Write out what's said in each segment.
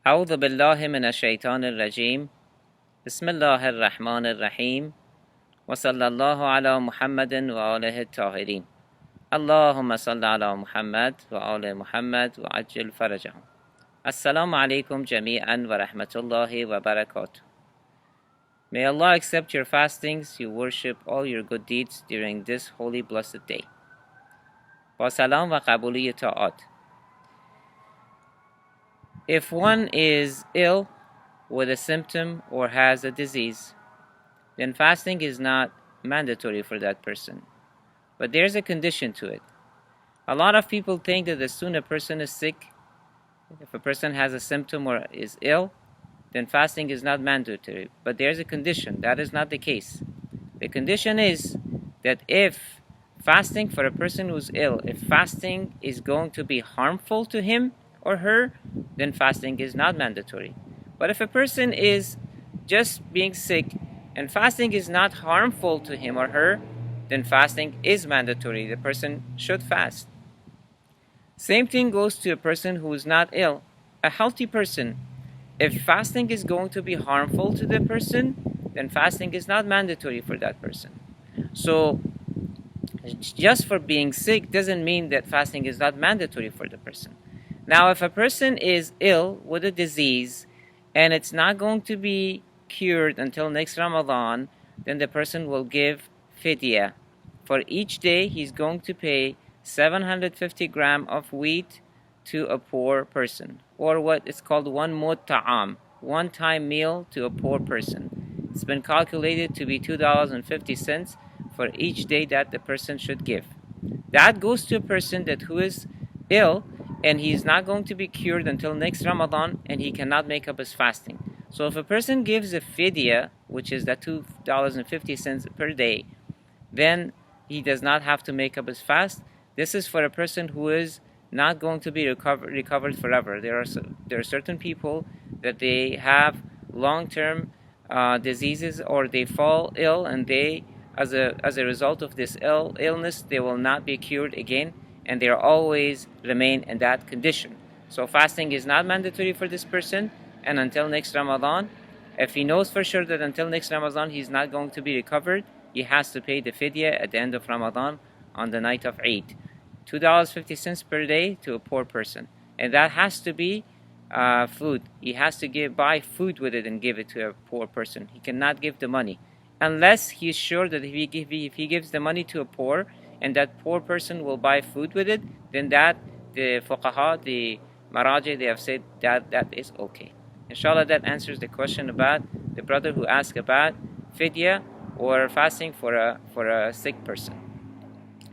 أعوذ بالله من الشيطان الرجيم بسم الله الرحمن الرحيم وصلى الله على محمد وآله الطاهرين اللهم صل على محمد وآل محمد وعجل فرجهم. Assalamu alaikum jami'an wa rahmatullahi wa barakatuh. May Allah accept your fastings, you worship, all your good deeds during this holy blessed day. با سلام و قبولی طاعات. If one is ill with a symptom or has a disease, then fasting is not mandatory for that person. But there's a condition to it. A lot of people think that as soon as a person is sick, if a person has a symptom or is ill, then fasting is not mandatory. But there's a condition. That is not the case. The condition is that if fasting for a person who's ill, if fasting is going to be harmful to him or her, then fasting is not mandatory. But if a person is just being sick and fasting is not harmful to him or her, then fasting is mandatory. The person should fast. Same thing goes to a person who is not ill, a healthy person. If fasting is going to be harmful to the person, then fasting is not mandatory for that person. So just for being sick doesn't mean that fasting is not mandatory for the person. Now, if a person is ill with a disease and it's not going to be cured until next Ramadan, then the person will give fidya. For each day, he's going to pay 750 grams of wheat to a poor person, or what is called one mud ta'am, one-time meal to a poor person. It's been calculated to be $2.50 for each day that the person should give. That goes to a person that who is ill and he's not going to be cured until next Ramadan and he cannot make up his fasting. So if a person gives a fidya, which is that $2.50 per day, then he does not have to make up his fast. This is for a person who is not going to be recovered forever. There are certain people that they have long-term diseases, or they fall ill, and they, as a result of this illness, they will not be cured again, and they always remain in that condition. So fasting is not mandatory for this person, and until next Ramadan, if he knows for sure that until next Ramadan he's not going to be recovered, he has to pay the fidya at the end of Ramadan on the night of Eid. $2.50 per day to a poor person. And that has to be food. He has to buy food with it and give it to a poor person. He cannot give the money. Unless he's sure that if he gives the money to a poor, and that poor person will buy food with it, then that, the fuqaha, the maraji, they have said that is okay. Inshallah, that answers the question about the brother who asked about fidya or fasting for a sick person.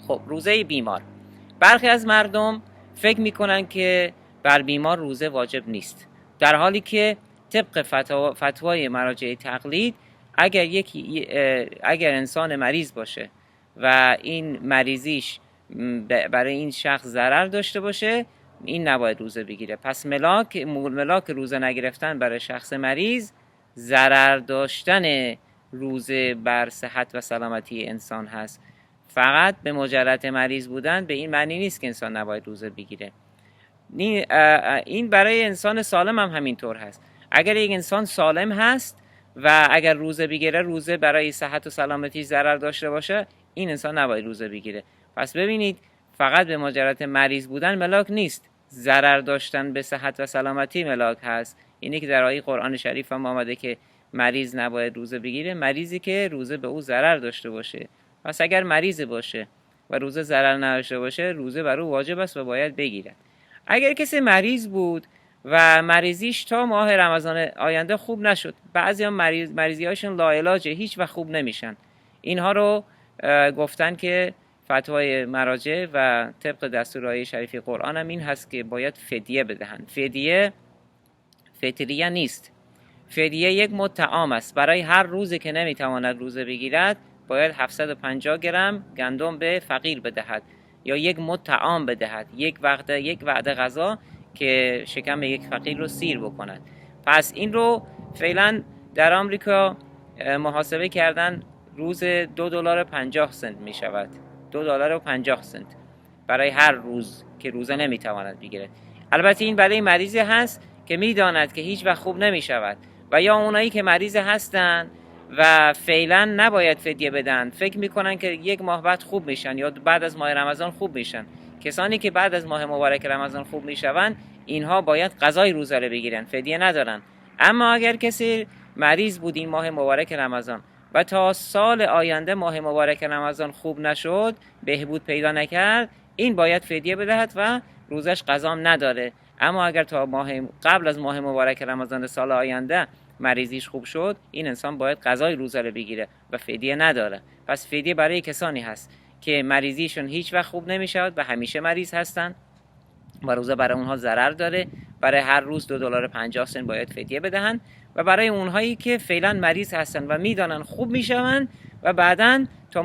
خب، روزه بیمار. برخی از مردم فکر میکنن که بر بیمار روزه واجب نیست، در حالی که طبق فتوای مراجع تقلید اگر انسان مریض باشه و این مریضیش برای این شخص ضرر داشته باشه، این نباید روزه بگیره. پس ملاک روزه نگرفتن برای شخص مریض ضرر داشتن روزه بر صحت و سلامتی انسان هست. فقط به مجرد مریض بودن به این معنی نیست که انسان نباید روزه بگیره. این برای انسان سالم هم همینطور هست. اگر یک انسان سالم هست و اگر روزه بگیره، روزه برای صحت و سلامتی ضرر داشته باشه، این انسان نباید روزه بگیره. پس ببینید، فقط به مجرد مریض بودن ملاک نیست، ضرر داشتن به صحت و سلامتی ملاک هست. اینی که در آیه قرآن شریف هم آمده که مریض نباید روزه بگیره، مریضی که روزه به او ضرر داشته باشه. پس اگر مریض باشه و روزه ضرر نداشته باشه، روزه بر او واجب است و باید بگیرد. اگر کسی مریض بود و مریضیش تا ماه رمضان آینده خوب نشد، بعضی هم مریضی‌هاشون لاعلاجه، هیچ وقت خوب نمیشن، اینها رو گفتن که فتوای مراجع و طبق دستورهای شریف قرآن هم این هست که باید فدیه بدهند. فدیه فطریه نیست، فدیه یک مد طعام است. برای هر روزی که نمیتواند روزه بگیرد، باید 750 گرم گندم به فقیر بدهد یا یک مد طعام بدهد، یک وعده غذا که شکم یک فقیر رو سیر بکند. پس این رو فعلا در آمریکا محاسبه کردن، روز $2.50 می شود. $2.50 برای هر روز که روزه نمیتواند بگیرد. البته این برای مریضی هست که میداند که هیچ وقت خوب نمی شود، و یا اونایی که مریض هستن و فعلا نباید فدیه بدن، فکر میکنن که 1 ماه بعد خوب میشن یا بعد از ماه رمضان خوب میشن. کسانی که بعد از ماه مبارک رمضان خوب میشون، اینها باید قضای روزه رو بگیرن، فدیه ندارن. اما اگر کسی مریض بود این ماه مبارک رمضان و تا سال آینده ماه مبارک رمضان خوب نشد، بهبود پیدا نکرد، این باید فدیه بدهد و روزش قضام نداره. اما اگر تا قبل از ماه مبارک رمضان سال آینده مریضیش خوب شد، این انسان باید قضای روزه رو بگیره و فدیه نداره. پس فدیه برای کسانی هست که مریضیشون هیچ وقت خوب نمیشود و همیشه مریض هستن و روزه برای اونها ضرر داره، برای هر روز $2.50 باید فدیه بدهن. و برای اونهایی که فعلا مریض هستن و میدانن خوب میشون و بعداً تا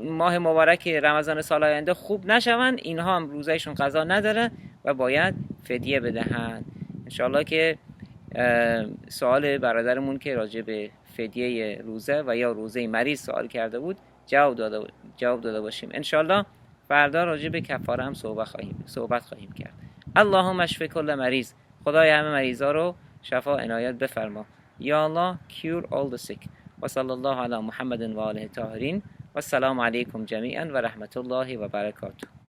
ماه مبارک رمضان سال آینده خوب نشون، اینها هم روزهشون قضا نداره و باید فدیه بدهن. انشالله که سوال برادرمون که راجع به فدیه روزه و یا روزه مریض سوال کرده بود جواب داده باشیم. انشالله فردا راجع به کفاره هم صحبت خواهیم کرد. اللهم اشف کل مریض، خدای همه مریضا رو شفا عنایت بفرما. یا الله cure all the sick. و صلی الله علی محمد و آله الطاهرین و السلام علیکم جمیعا و رحمت الله و برکاته.